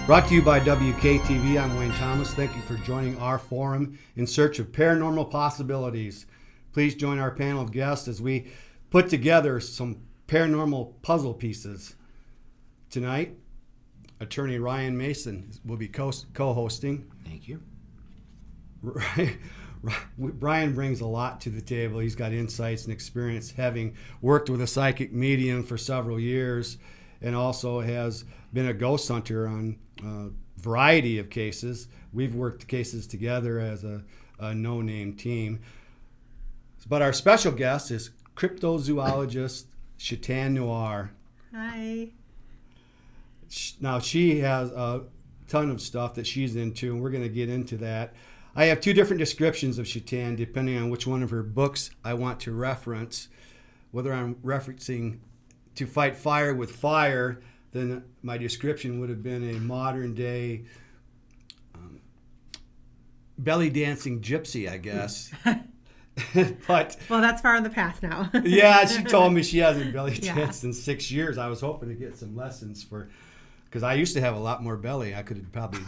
Brought to you by WKTV, I'm Wayne Thomas. Thank you for joining our forum in search of paranormal possibilities. Please join our panel of guests as we put together some paranormal puzzle pieces. Tonight, attorney Ryan Maesen will be co-hosting. Thank you. Brian brings a lot to the table. He's got insights and experience, having worked with a psychic medium for several years, and also has been a ghost hunter on a variety of cases. We've worked cases together as a no-name team. But our special guest is Cryptozoologist Shetan Noir. Hi. Now, she has a ton of stuff that she's into, and we're going to get into that. I have two different descriptions of Shetan, depending on which one of her books I want to reference. Whether I'm referencing To Fight Fire with Fire, then my description would have been a modern-day belly dancing gypsy, I guess. But well, that's far in the past now. yeah, she told me she hasn't belly danced in 6 years. I was hoping to get some lessons because I used to have a lot more belly. I could have probably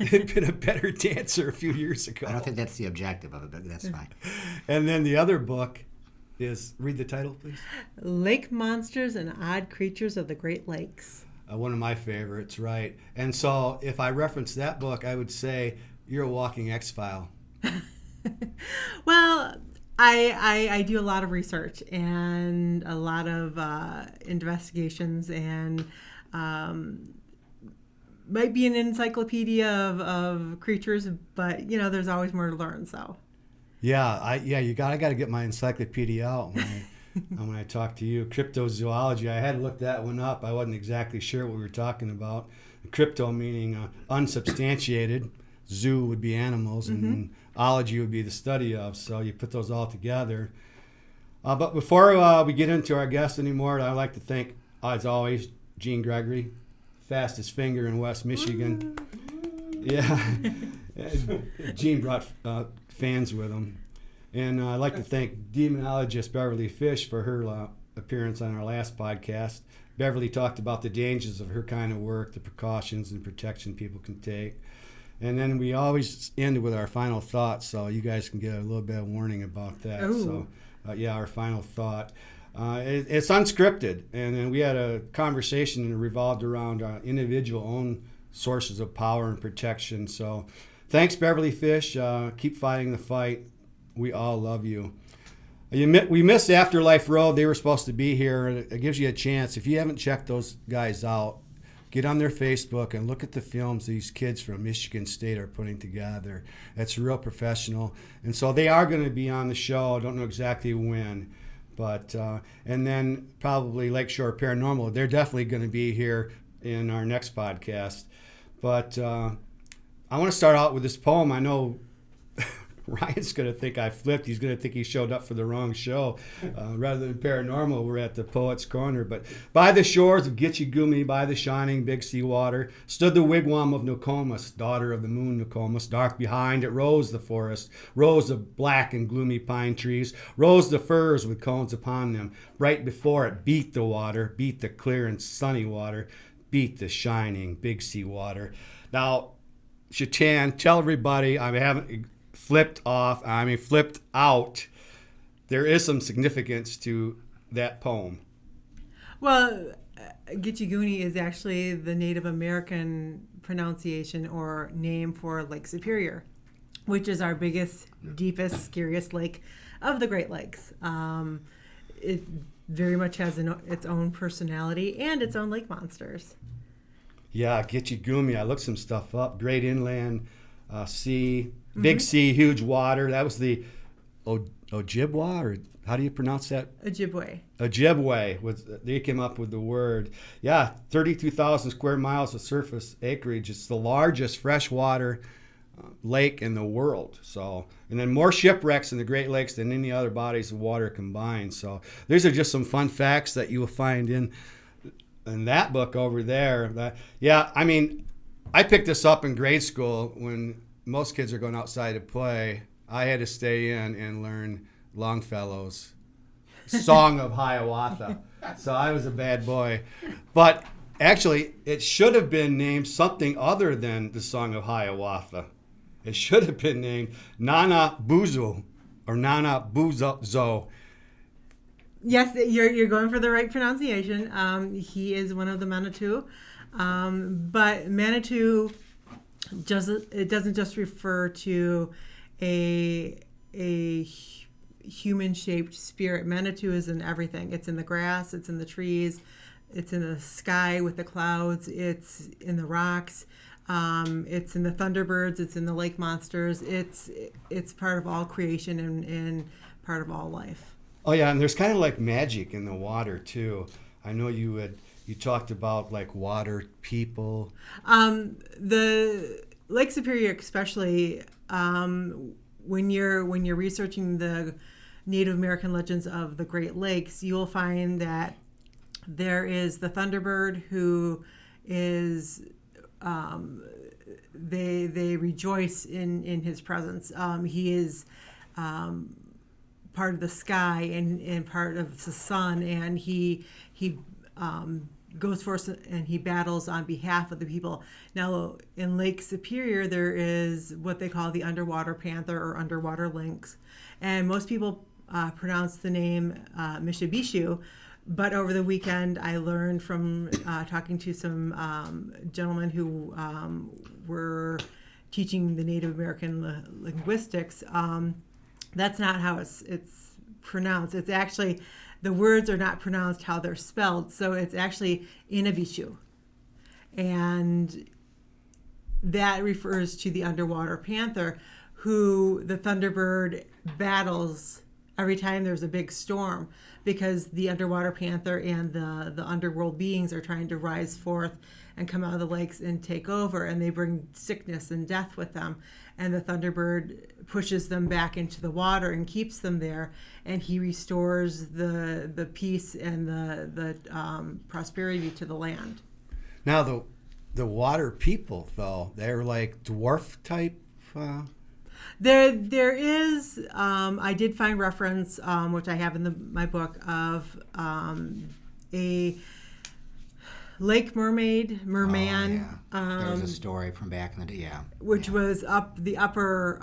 been a better dancer a few years ago. I don't think that's the objective of it, but that's fine. And then the other book is, read the title, please. Lake Monsters and Odd Creatures of the Great Lakes. One of my favorites, right. And so if I reference that book, I would say you're a walking X-file. Well, I do a lot of research and a lot of investigations, and might be an encyclopedia of creatures, but there's always more to learn. So yeah, I got to get my encyclopedia out when I talk to you. Cryptozoology, I had looked that one up. I wasn't exactly sure what we were talking about. Crypto meaning unsubstantiated. Zoo would be animals, and ology would be the study of. So you put those all together. But before we get into our guest anymore, I'd like to thank, as always, Gene Gregory, fastest finger in West Michigan. Yeah, Gene brought fans with him. And I'd like to thank demonologist Beverly Fish for her appearance on our last podcast. Beverly talked about the dangers of her kind of work, the precautions and protection people can take. And then we always end with our final thoughts, so you guys can get a little bit of warning about that. Ooh. So, our final thought. It's unscripted, and then we had a conversation that revolved around individual own sources of power and protection. So thanks, Beverly Fish. Keep fighting the fight. We all love you. We missed Afterlife Road. They were supposed to be here. It gives you a chance. If you haven't checked those guys out, get on their Facebook and look at the films these kids from Michigan State are putting together. It's real professional. And so they are going to be on the show. I don't know exactly when. But and then probably Lakeshore Paranormal. They're definitely going to be here in our next podcast. But I want to start out with this poem. I know Ryan's going to think I flipped. He's going to think he showed up for the wrong show. Rather than paranormal, we're at the Poet's Corner. But by the shores of Gitche Gumee, by the shining big sea water, stood the wigwam of Nokomis, daughter of the moon Nokomis. Dark behind it rose the forest, rows of black and gloomy pine trees, rose the firs with cones upon them. Right before it beat the water, beat the clear and sunny water, beat the shining big sea water. Now, Shetan, tell everybody I haven't flipped out. There is some significance to that poem. Well, Gitche Gumee is actually the Native American pronunciation or name for Lake Superior, which is our biggest, deepest, scariest lake of the Great Lakes. It very much has its own personality and its own lake monsters. Yeah, Gitche Gumee. I looked some stuff up. Great inland sea, big sea, huge water. That was the Ojibwa, or how do you pronounce that? Ojibwe. They came up with the word. Yeah, 32,000 square miles of surface acreage. It's the largest freshwater lake in the world. So, and then more shipwrecks in the Great Lakes than any other bodies of water combined. So these are just some fun facts that you will find in that book over there. I picked this up in grade school when most kids are going outside to play. I had to stay in and learn Longfellow's Song of Hiawatha. So I was a bad boy. But Actually, it should have been named something other than the Song of Hiawatha. It should have been named Nana Buzo or Nana Buzo. Yes, you're going for the right pronunciation. He is one of the Manitou, but Manitou doesn't just refer to a human-shaped spirit. Manitou is in everything. It's in the grass. It's in the trees. It's in the sky with the clouds. It's in the rocks. It's in the thunderbirds. It's in the lake monsters. It's part of all creation and part of all life. Oh yeah, and there's kind of like magic in the water too. I know you talked about like water people. The Lake Superior, especially when you're researching the Native American legends of the Great Lakes, you'll find that there is the Thunderbird who is they rejoice in his presence. He is part of the sky and part of the sun, and he goes forth and he battles on behalf of the people. Now, in Lake Superior, there is what they call the underwater panther or underwater lynx, and most people pronounce the name Mishabishu. But over the weekend, I learned from talking to some gentlemen who were teaching the Native American linguistics. That's not how it's pronounced. It's actually, the words are not pronounced how they're spelled. So it's actually Inabishu. And that refers to the underwater panther, who the Thunderbird battles every time there's a big storm, because the underwater panther and the underworld beings are trying to rise forth and come out of the lakes and take over, and they bring sickness and death with them. And the Thunderbird pushes them back into the water and keeps them there, and he restores the peace and the prosperity to the land. Now the water people, though, they're like dwarf type. There is I did find reference, which I have in my book, of a lake merman. Oh, yeah. There's a story from back in the day, yeah. Which was up the upper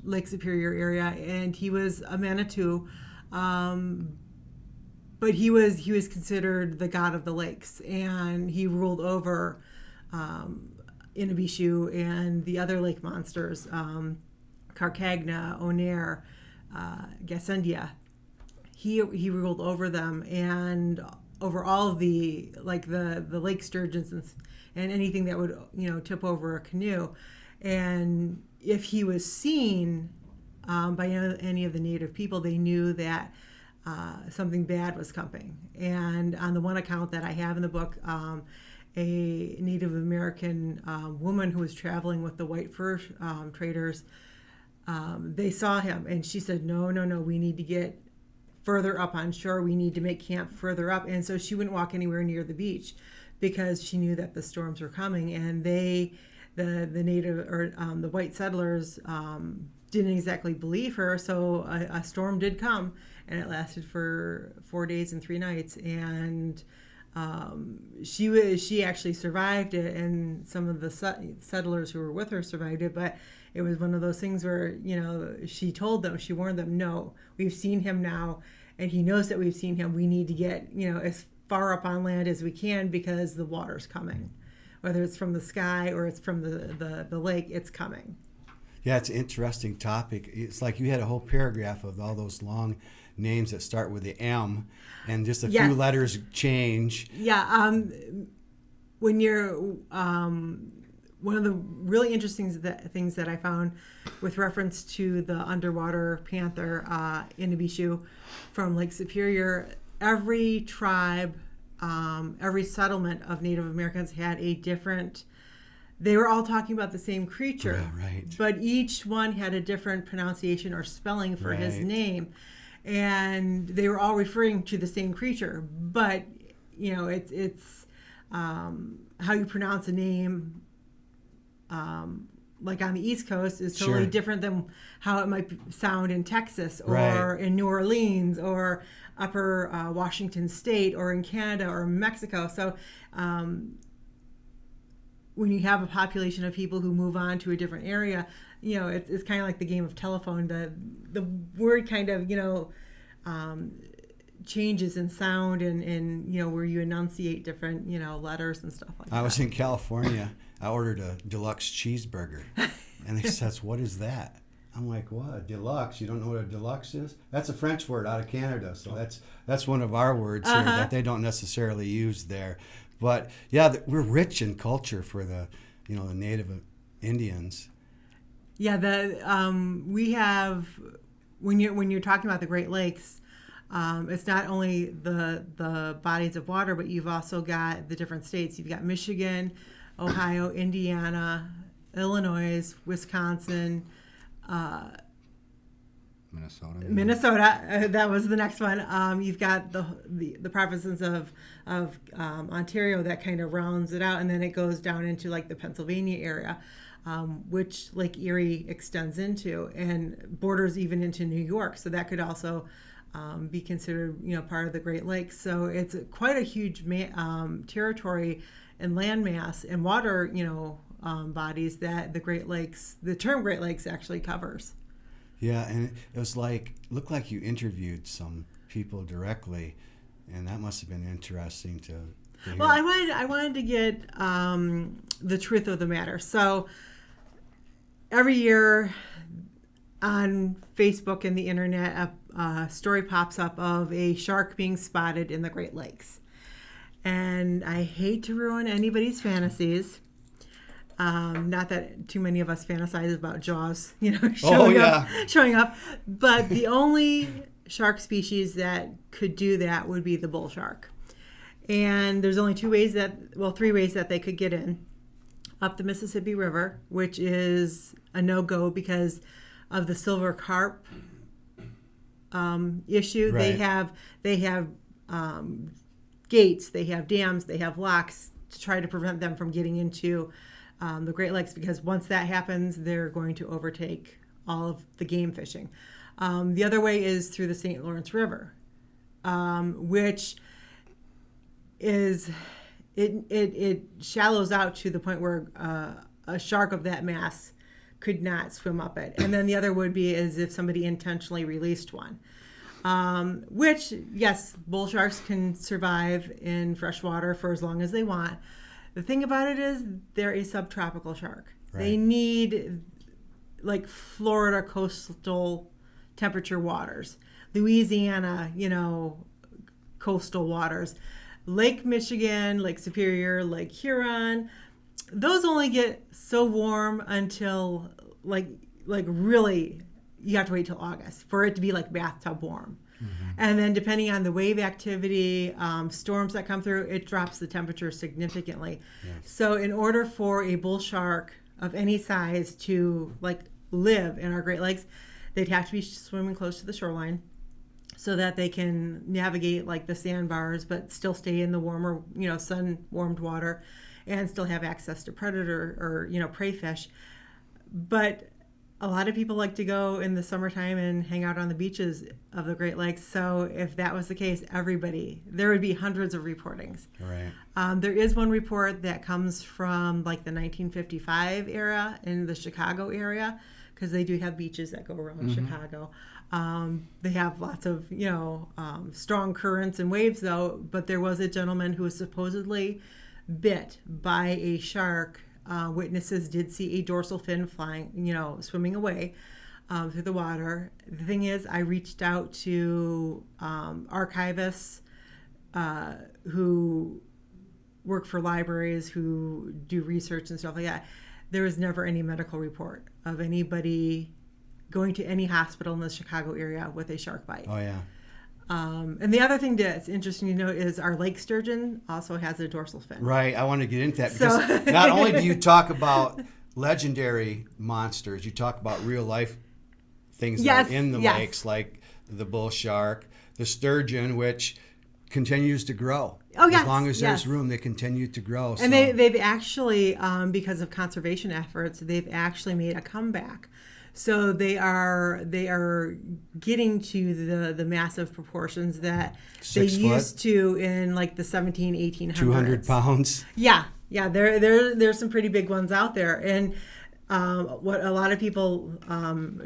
Lake Superior area, and he was a Manitou, but he was considered the god of the lakes, and he ruled over Inabishu and the other lake monsters, Carcagna, Onair, Gassendia. He ruled over them and over all of the lake sturgeons and anything that would tip over a canoe. And if he was seen by any of the native people, they knew that something bad was coming. And on the one account that I have in the book, a Native American woman who was traveling with the white fur traders, they saw him, and she said, no, we need to get further up on shore. We need to make camp further up. And so she wouldn't walk anywhere near the beach because she knew that the storms were coming. And the native or the white settlers didn't exactly believe her. So a storm did come, and it lasted for 4 days and 3 nights. And she actually survived it, and some of the settlers who were with her survived it. But it was one of those things where she warned them, no, we've seen him now, and he knows that we've seen him. We need to get as far up on land as we can, because the water's coming, whether it's from the sky or it's from the lake. It's coming. Yeah, it's an interesting topic. It's like you had a whole paragraph of all those long names that start with the M, and just a few letters change. Yeah, when you're one of the really interesting things that I found with reference to the underwater panther, Inabishu, from Lake Superior, every tribe, every settlement of Native Americans had a different. They were all talking about the same creature, right. But each one had a different pronunciation or spelling for his name. And they were all referring to the same creature, but it's how you pronounce a name like on the East Coast is totally Sure. different than how it might sound in Texas or Right. in New Orleans or upper Washington State or in Canada or Mexico. So when you have a population of people who move on to a different area, it's kind of like the game of telephone. The word kind of, changes in sound and where you enunciate different, letters and stuff like that. I was in California. I ordered a deluxe cheeseburger. And they says, what is that? I'm like, what? A deluxe? You don't know what a deluxe is? That's a French word out of Canada. So that's one of our words here that they don't necessarily use there. But yeah, we're rich in culture for the Native Indians. Yeah, we have when you're talking about the Great Lakes, it's not only the bodies of water, but you've also got the different states. You've got Michigan, Ohio, Indiana, Illinois, Wisconsin, Minnesota. That was the next one. You've got the provinces of Ontario that kind of rounds it out, and then it goes down into like the Pennsylvania area, which Lake Erie extends into, and borders even into New York. So that could also be considered, part of the Great Lakes. So it's quite a huge territory and landmass and water, bodies that the term Great Lakes actually covers. Yeah, and it was looked like you interviewed some people directly, and that must have been interesting to hear. Well, I wanted to get the truth of the matter. So every year on Facebook and the internet, a story pops up of a shark being spotted in the Great Lakes. And I hate to ruin anybody's fantasies. Not that too many of us fantasize about Jaws, showing up. But the only shark species that could do that would be the bull shark. And there's only three ways that they could get in. Up the Mississippi River, which is a no-go because of the silver carp issue. Right. They have gates, they have dams, they have locks to try to prevent them from getting into the Great Lakes, because once that happens, they're going to overtake all of the game fishing. The other way is through the St. Lawrence River, which is it shallows out to the point where a shark of that mass could not swim up it. And then the other would be is if somebody intentionally released one. Which, yes, bull sharks can survive in fresh water for as long as they want. The thing about it is they're a subtropical shark. Right. They need like Florida coastal temperature waters, Louisiana, coastal waters, Lake Michigan, Lake Superior, Lake Huron. Those only get so warm until like really you have to wait till August for it to be like bathtub warm. Mm-hmm. And then depending on the wave activity, storms that come through, it drops the temperature significantly. Yes. So in order for a bull shark of any size to live in our Great Lakes, they'd have to be swimming close to the shoreline so that they can navigate the sandbars, but still stay in the warmer, sun-warmed water and still have access to predator or, prey fish. But a lot of people like to go in the summertime and hang out on the beaches of the Great Lakes. So if that was the case, there would be hundreds of reportings. Right. There is one report that comes from the 1955 era in the Chicago area, because they do have beaches that go around Chicago. They have lots of, strong currents and waves though, but there was a gentleman who was supposedly bit by a shark. Witnesses did see a dorsal fin flying, swimming away through the water. The thing is, I reached out to archivists who work for libraries, who do research and stuff like that. There was never any medical report of anybody going to any hospital in the Chicago area with a shark bite. Oh, yeah. And the other thing that's interesting to note is our lake sturgeon also has a dorsal fin. Right. I want to get into that because not only do you talk about legendary monsters, you talk about real life things that are in the lakes, like the bull shark, the sturgeon, which continues to grow. Oh, yes, As long as there's yes. room, they continue to grow. And they've actually, because of conservation efforts, they've actually made a comeback. So they are getting to the massive proportions that 6 they foot? used to in like the 1800s. 200 pounds. Yeah. There's some pretty big ones out there. And what a lot of people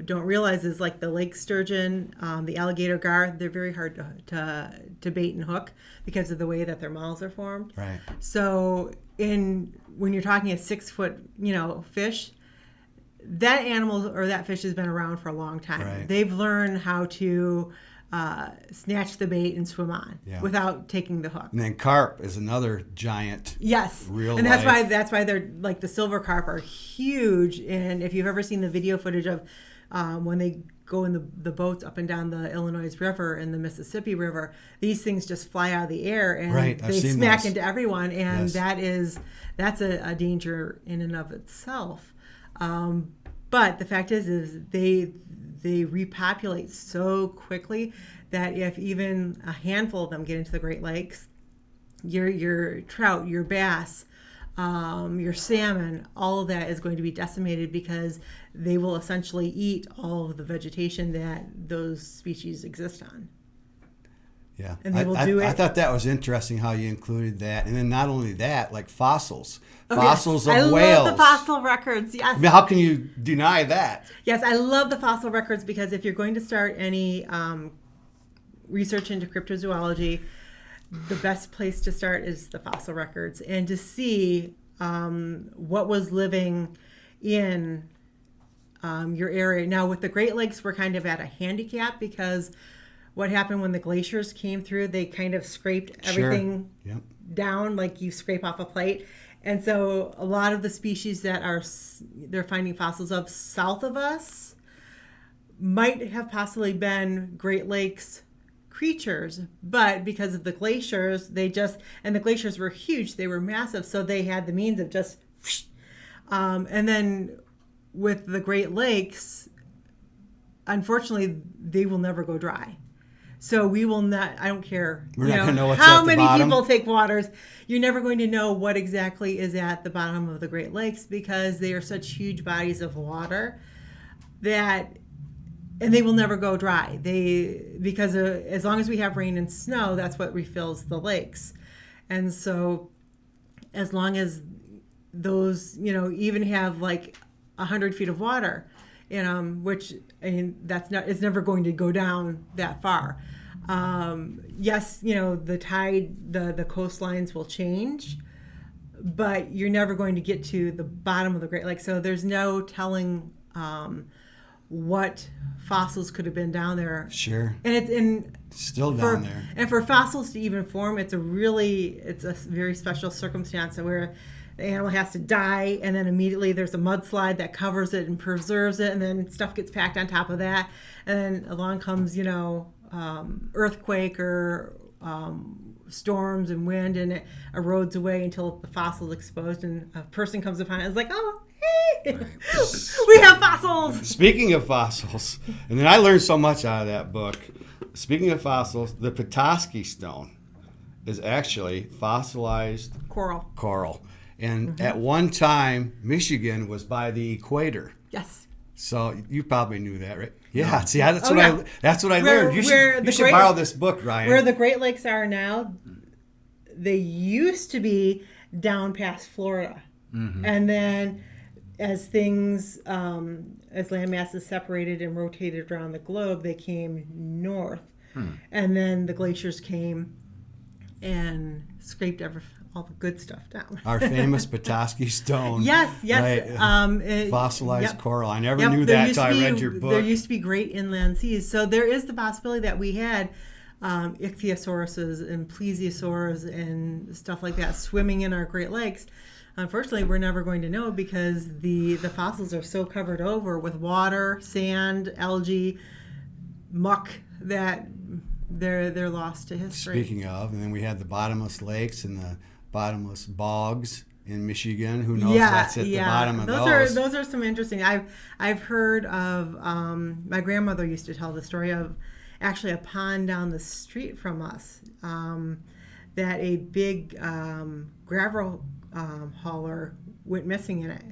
don't realize is like the lake sturgeon, the alligator gar, they're very hard to bait and hook because of the way that their mouths are formed. Right. So when you're talking a 6 foot, fish, that animal or that fish has been around for a long time. Right. They've learned how to snatch the bait and swim on without taking the hook. And then carp is another giant. Yes, Real and life. that's why they're like the silver carp are huge. And if you've ever seen the video footage of when they go in the boats up and down the Illinois River and the Mississippi River, these things just fly out of the air and Right, I've they seen smack those. into everyone, and Yes. that's a danger in and of itself. But the fact is they repopulate so quickly that if even a handful of them get into the Great Lakes, your trout, your bass, your salmon, all of that is going to be decimated because they will essentially eat all of the vegetation that those species exist on. Yeah. And they will do it. I thought that was interesting how you included that. And then not only that, like fossils. Oh, Fossils yes. of I whales. love the fossil records. Yes. I mean, how can you deny that? Yes, I love the fossil records because if you're going to start any research into cryptozoology, the best place to start is the fossil records and to see what was living in your area. Now, with the Great Lakes, we're kind of at a handicap because what happened when the glaciers came through, they kind of scraped everything Yep. down like you scrape off a plate. And so a lot of the species that they're finding fossils of south of us might have possibly been Great Lakes creatures, but because of the glaciers, and the glaciers were huge, they were massive, so they had the means of just, and then with the Great Lakes, unfortunately, they will never go dry. So we will not, I don't care We're not gonna know what's how at the many bottom. people take waters. You're never going to know what exactly is at the bottom of the Great Lakes because they are such huge bodies of water and they will never go dry. Because as long as we have rain and snow, that's what refills the lakes. And so as long as those, even have like 100 feet of water, which it's never going to go down that far. Yes, the tide, the coastlines will change, but you're never going to get to the bottom of the Great Lakes. So there's no telling what fossils could have been down there. Sure. And it's Still down there. And for fossils to even form, it's a very special circumstance where the animal has to die, and then immediately there's a mudslide that covers it and preserves it, and then stuff gets packed on top of that, and then along comes earthquake or storms and wind, and it erodes away until the fossil's exposed, and a person comes upon it and is like, oh, hey, we have fossils. Speaking of fossils, and then I learned so much out of that book. Speaking of fossils, the Petoskey stone is actually fossilized coral. And at one time, Michigan was by the equator. Yes. So you probably knew that, right? Yeah. No. See, that's what I Where- learned. You where should borrow this book, Ryan. Where the Great Lakes are now, they used to be down past Florida. Mm-hmm. And then as things, as land masses separated and rotated around the globe, they came north. And then the glaciers came and scraped all the good stuff down. Our famous Petoskey stone. Yes. Right? Fossilized coral. I never knew There that used until to I be- read your book. There used to be great inland seas. So there is the possibility that we had ichthyosauruses and plesiosaurs and stuff like that swimming in our Great Lakes. Unfortunately, we're never going to know because the fossils are so covered over with water, sand, algae, muck that they're lost to history. Speaking of, and then we had the bottomless lakes and the bottomless bogs in Michigan. Who knows what's at the bottom of those? Those are some interesting. I've heard of. My grandmother used to tell the story of actually a pond down the street from us, that a big gravel hauler went missing in it.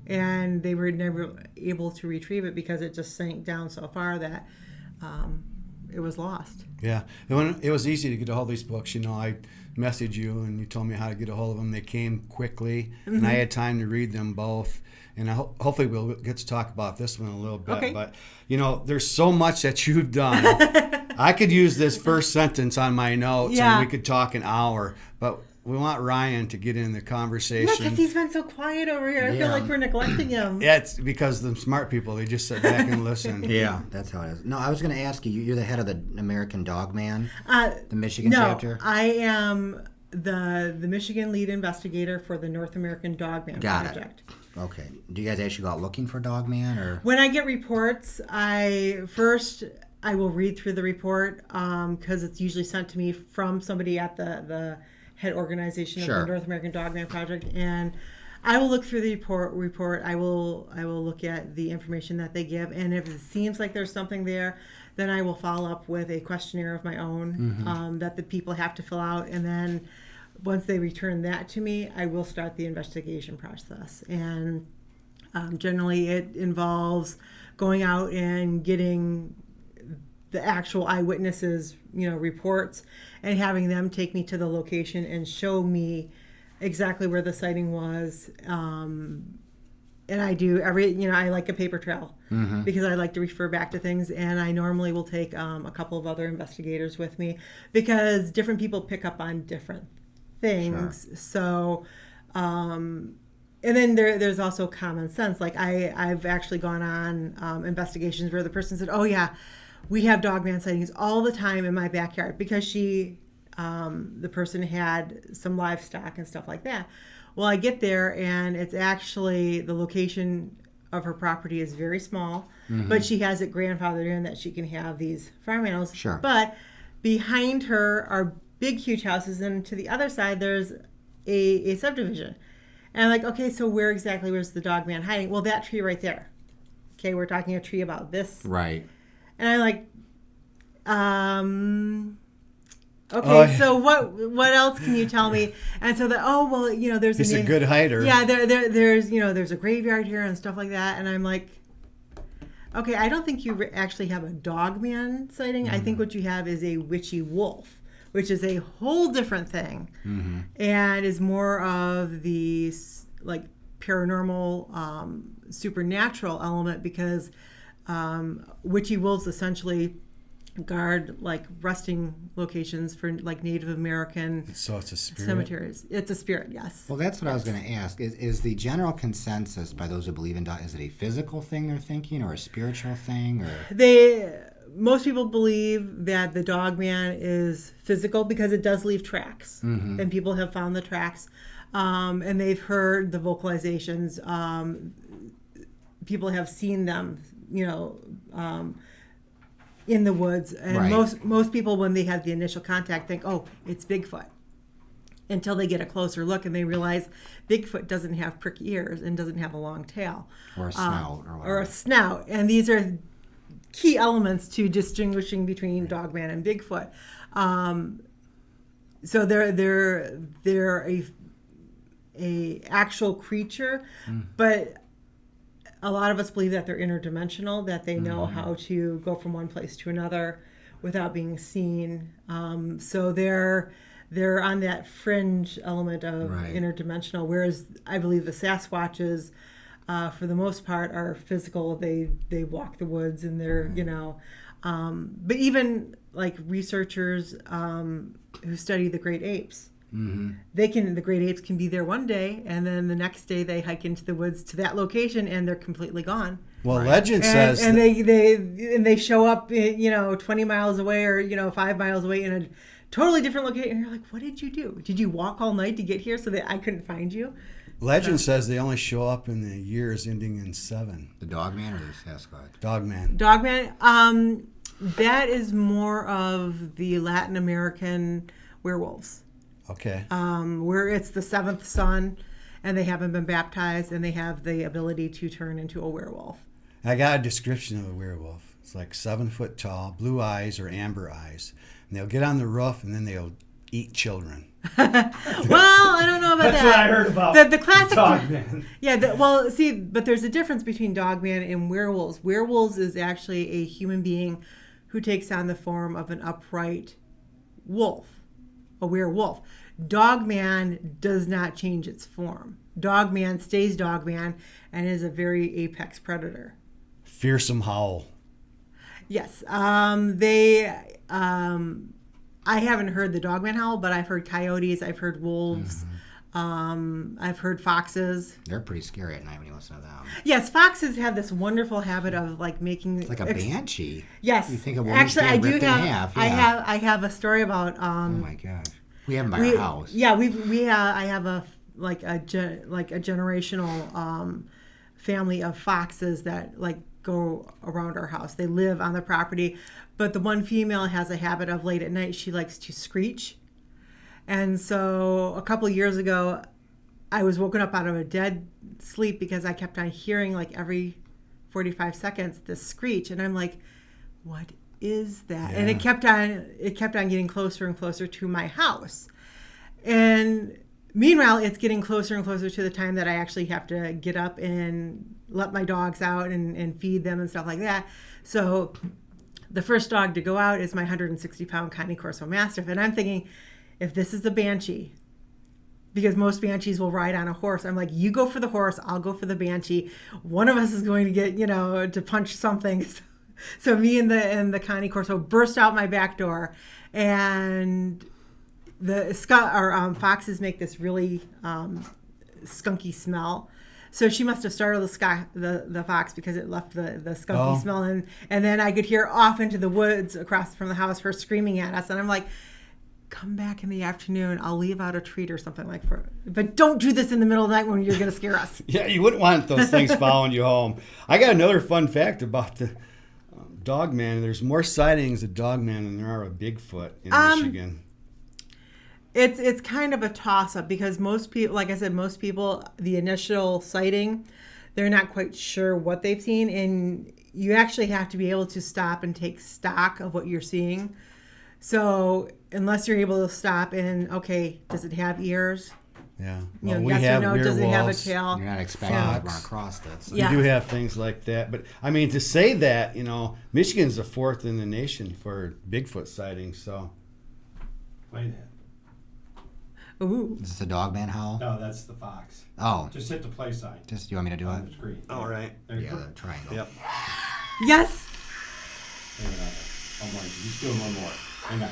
And they were never able to retrieve it because it just sank down so far that it was lost. Yeah, it was easy to get a hold of these books. I messaged you and you told me how to get a hold of them. They came quickly, and I had time to read them both. And hopefully we'll get to talk about this one a little bit. Okay. But, there's so much that you've done. I could use this first sentence on my notes, and we could talk an hour. But we want Ryan to get in the conversation. Yeah, because he's been so quiet over here. I feel like we're neglecting him. Yeah, it's because the smart people, they just sit back and listen. Yeah, that's how it is. No, I was going to ask you, you're the head of the American Dog Man, the Michigan chapter? No, I am the Michigan lead investigator for the North American Dog Man Project. Okay. Do you guys actually go out looking for Dog Man? Or? When I get reports, I will read through the report because it's usually sent to me from somebody at the head organization of the North American Dog Man Project, and I will look through the report. I will look at the information that they give, and if it seems like there's something there, then I will follow up with a questionnaire of my own that the people have to fill out, and then once they return that to me, I will start the investigation process. And generally, it involves going out and getting the actual eyewitnesses, reports, and having them take me to the location and show me exactly where the sighting was. And I do I like a paper trail because I like to refer back to things. And I normally will take a couple of other investigators with me because different people pick up on different things. Sure. So, and then there's also common sense. Like I've actually gone on investigations where the person said, "Oh yeah, we have dogman sightings all the time in my backyard," because the person had some livestock and stuff like that. Well, I get there and it's actually the location of her property is very small, but she has it grandfathered in that she can have these farm animals. Sure. But behind her are big, huge houses, and to the other side there's a subdivision. And I'm like, okay, so where's the dog man hiding? Well, that tree right there. Okay, we're talking a tree about this. Right. And I'm like, okay, so what else can you tell me? And so there's he's a good hider. Yeah, there's a graveyard here and stuff like that. And I'm like, okay, I don't think you actually have a dog man sighting. I think what you have is a witchy wolf, which is a whole different thing, and is more of the paranormal, supernatural element, because witchy wolves essentially guard resting locations for Native American so it's a spirit? cemeteries. It's a spirit, yes. Well, that's what I was going to ask. Is the general consensus by those who believe in dog, is it a physical thing they're thinking or a spiritual thing? Or most people believe that the dog man is physical because it does leave tracks, and people have found the tracks, and they've heard the vocalizations. People have seen them, in the woods, and right. most people, when they have the initial contact, think, "Oh, it's Bigfoot," until they get a closer look and they realize Bigfoot doesn't have pricky ears and doesn't have a long tail or a snout or a snout, and these are key elements to distinguishing between dogman and Bigfoot. So they're a actual creature, but a lot of us believe that they're interdimensional, that they know how to go from one place to another without being seen. So they're on that fringe element of interdimensional, whereas I believe the Sasquatches, for the most part, are physical. They walk the woods, and they're but even researchers who study the great apes. The great apes can be there one day, and then the next day they hike into the woods to that location, and they're completely gone. Well, legend says, and they show up, 20 miles away or 5 miles away in a totally different location. And you're like, what did you do? Did you walk all night to get here so that I couldn't find you? Legend says they only show up in the years ending in 7. The Dogman or the Sasquatch? Dogman. Dogman. That is more of the Latin American werewolves. Okay. Where it's the 7th son, and they haven't been baptized, and they have the ability to turn into a werewolf. I got a description of a werewolf. It's like 7 foot tall, blue eyes or amber eyes. And they'll get on the roof and then they'll eat children. Well, I don't know about That's that. what I heard about the classic Dogman. Yeah, well, see, but there's a difference between Dogman and werewolves. Werewolves is actually a human being who takes on the form of an upright wolf, a werewolf. Dogman does not change its form. Dogman stays Dogman and is a very apex predator. Fearsome howl. Yes. I haven't heard the Dogman howl, but I've heard coyotes, I've heard wolves, I've heard foxes. They're pretty scary at night when you listen to them. Yes, foxes have this wonderful habit of like making It's like a banshee. Yes. You think a woman's Actually, I being do ripped have. in half. I Yeah. have a story about. Oh my gosh. We have them by our house. Yeah, I have a generational family of foxes that like go around our house. They live on the property, but the one female has a habit of late at night she likes to screech. And so a couple of years ago, I was woken up out of a dead sleep because I kept on hearing like every 45 seconds this screech, and I'm like, what is that? And it kept on getting closer and closer to my house. And meanwhile, it's getting closer and closer to the time that I actually have to get up and let my dogs out and feed them and stuff like that. So the first dog to go out is my 160-pound Cane Corso Mastiff. And I'm thinking, if this is the Banshee, because most Banshees will ride on a horse, I'm like, you go for the horse, I'll go for the Banshee. One of us is going to get, to punch something. So me and the Cane Corso burst out my back door, and the foxes make this really skunky smell. So she must have startled the fox because it left the skunky smell, and then I could hear off into the woods across from the house her screaming at us, and I'm like, come back in the afternoon, I'll leave out a treat or something but don't do this in the middle of the night when you're going to scare us. Yeah, you wouldn't want those things following you home. I got another fun fact about the Dogman. There's more sightings of Dogman than there are of Bigfoot in Michigan. It's kind of a toss-up because most people, like I said, the initial sighting, they're not quite sure what they've seen, and you actually have to be able to stop and take stock of what you're seeing. So unless you're able to stop and, okay, does it have ears? Yeah. Well, we yes have or no, werewolves. does it have a tail? You're not expecting to run across that. So. Yeah. We do have things like that. But, I mean, to say that, Michigan's the 4th in the nation for Bigfoot sightings. So, play that. Ooh. Is this a Dogman howl? No, that's the fox. Oh. Just hit the play sign. You want me to do it? On the screen. All right. There you Yeah, go. the triangle. Yep. Yes. Hang on. Oh, my. Just doing one more. Hang on.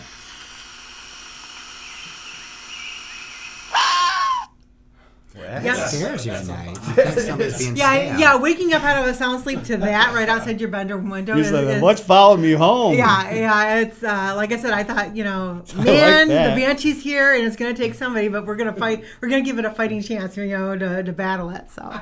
That scares you at night. You think somebody's being stabbed. Yeah. Waking up out of a sound sleep to that right outside your bedroom window. He's like, what's following me home? Yeah. It's like I said. I thought, like man, that. the Banshee's here, and it's going to take somebody, but we're going to fight. We're going to give it a fighting chance, to battle it. So.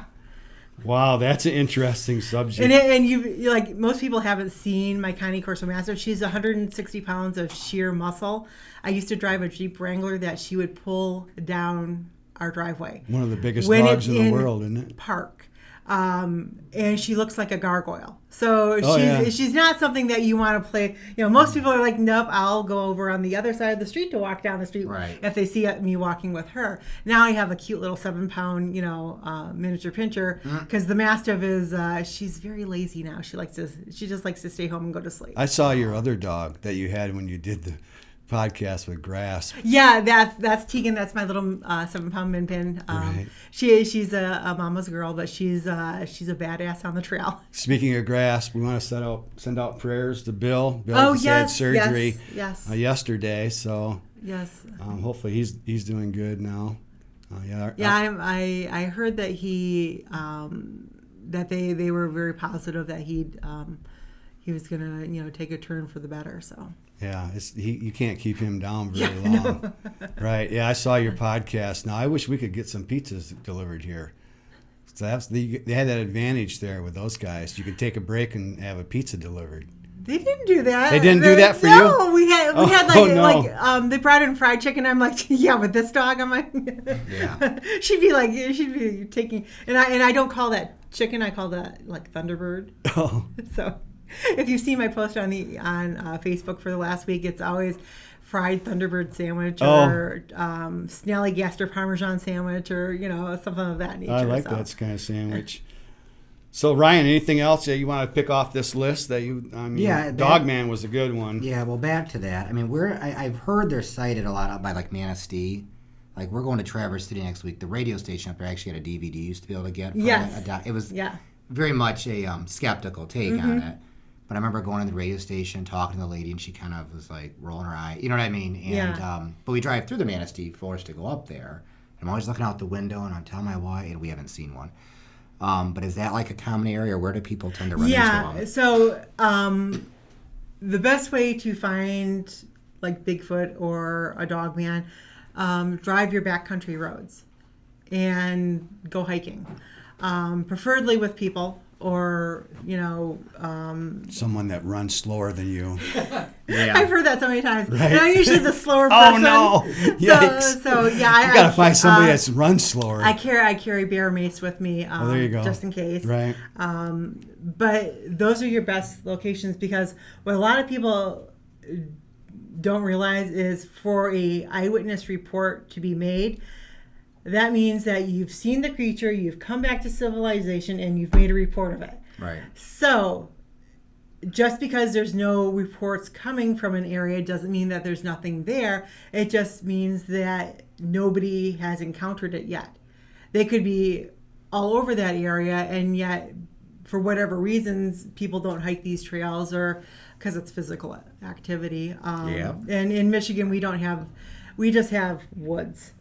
Wow, that's an interesting subject. And you like most people haven't seen my Cane Corso Mastiff. She's 160 pounds of sheer muscle. I used to drive a Jeep Wrangler that she would pull down our driveway. One of the biggest dogs in the world, isn't it? Park. And she looks like a gargoyle. So she's not something that you want to play. Most people are like, nope, I'll go over on the other side of the street to walk down the street if they see me walking with her. Now I have a cute little 7-pound, miniature pincher because the Mastiff is, she's very lazy now. She just likes to stay home and go to sleep. I saw your other dog that you had when you did the podcast with Grass. Yeah, that's Tegan. That's my little 7-pound min pin. Right. She's a mama's girl, but she's a badass on the trail. Speaking of Grass, we want to send out prayers to Bill. Bill just had surgery yesterday, so yes. Hopefully he's doing good now. I heard that that they were very positive that he was gonna take a turn for the better. So. Yeah, you can't keep him down very long. No. Right, yeah, I saw your podcast. Now, I wish we could get some pizzas delivered here. So they had that advantage there with those guys. You could take a break and have a pizza delivered. They didn't do that. They didn't do that for you? No, we had they brought in fried chicken. I'm like, yeah, with this dog, I'm like, yeah. she'd be taking, and I don't call that chicken. I call that like Thunderbird. Oh, so. if you've seen my post on Facebook for the last week, it's always fried Thunderbird sandwich or Snallygaster Parmesan sandwich or, something of that nature. I like that kind of sandwich. So, Ryan, anything else that you want to pick off this list Dogman was a good one. Yeah, well, back to that. I mean, I've heard they're cited a lot out by like Manistee. Like, we're going to Traverse City next week. The radio station up there actually had a DVD you used to be able to get. It was very much a skeptical take on it. But I remember going to the radio station, talking to the lady, and she kind of was like rolling her eye. You know what I mean? And but we drive through the Manistee Forest to go up there. I'm always looking out the window, and I'm telling my wife, and we haven't seen one. But is that like a common area? Where do people tend to run into them? Yeah, so the best way to find like Bigfoot or a dogman, drive your backcountry roads and go hiking, preferably with people or, someone that runs slower than you. I've heard that so many times. Right. And I'm usually the slower person. Oh, no. Yikes. So you got to find somebody that's runs slower. I carry bear mace with me there you go. just in case. Right. But those are your best locations because what a lot of people don't realize is for a eyewitness report to be made, that means that you've seen the creature, you've come back to civilization, and you've made a report of it. Right. So just because there's no reports coming from an area doesn't mean that there's nothing there. It just means that nobody has encountered it yet. They could be all over that area, and yet for whatever reasons, people don't hike these trails or because it's physical activity. And in Michigan, we just have woods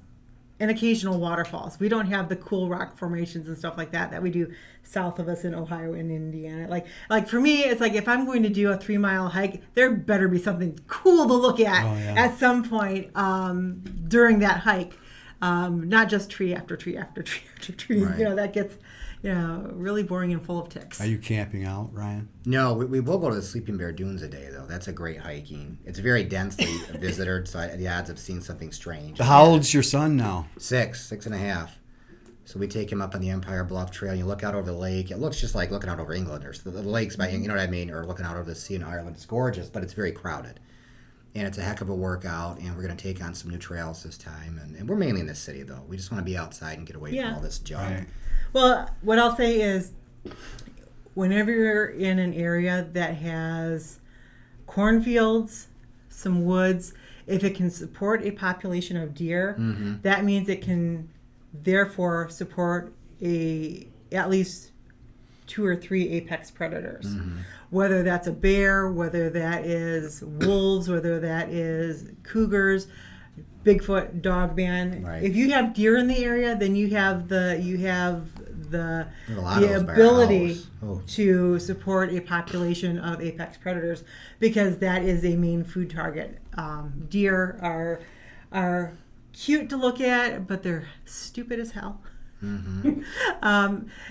and occasional waterfalls. We don't have the cool rock formations and stuff like that we do south of us in Ohio and Indiana. Like for me, it's like if I'm going to do a 3-mile hike, there better be something cool to look at at some point during that hike. Not just tree after tree after tree after tree. Right. That gets really boring and full of ticks. Are you camping out, Ryan? No, we will go to the Sleeping Bear Dunes a day, though. That's a great hiking. It's very densely visited, so the odds of seeing something strange. How old's your son now? 6.5. So we take him up on the Empire Bluff Trail, and you look out over the lake. It looks just like looking out over England, or the lakes, by you know what I mean, or looking out over the sea in Ireland. It's gorgeous, but it's very crowded. And it's a heck of a workout, and we're going to take on some new trails this time. And we're mainly in the city, though. We just want to be outside and get away from all this junk. Right. Well, what I'll say is whenever you're in an area that has cornfields, some woods, if it can support a population of deer, that means it can therefore support at least 2 or 3 apex predators. Whether that's a bear, whether that is wolves, whether that is cougars, Bigfoot, dogman. Right. If you have deer in the area, then you have the ability to support a population of apex predators because that is a main food target. Deer are cute to look at, but they're stupid as hell.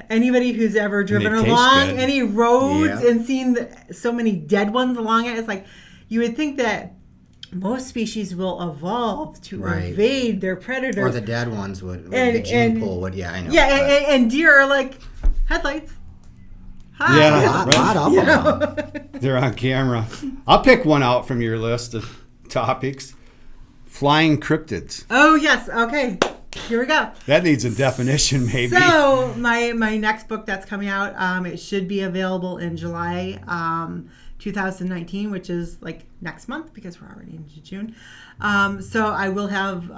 Anybody who's ever driven along any roads and seen so many dead ones along it, it's like you would think that most species will evolve to evade their predators. Or the dead ones would. The gene pool would. Yeah, I know. Yeah, and deer are like headlights. Hi. Yeah, hot up on them. They're on camera. I'll pick one out from your list of topics. Flying cryptids. Oh, yes. Okay. Here we go. That needs a definition, maybe. So my next book that's coming out, it should be available in July 2019, which is like next month because we're already into June. So I will have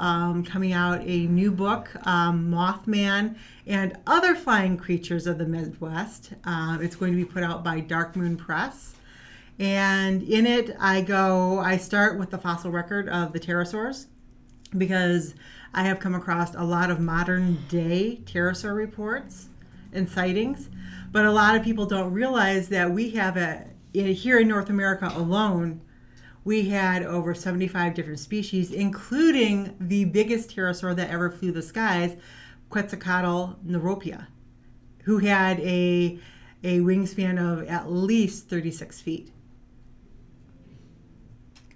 coming out a new book, Mothman and Other Flying Creatures of the Midwest. It's going to be put out by Dark Moon Press. And in it, I start with the fossil record of the pterosaurs because I have come across a lot of modern day pterosaur reports and sightings, but a lot of people don't realize that we have here in North America alone, we had over 75 different species, including the biggest pterosaur that ever flew the skies, Quetzalcoatl neuropia, who had a wingspan of at least 36 feet.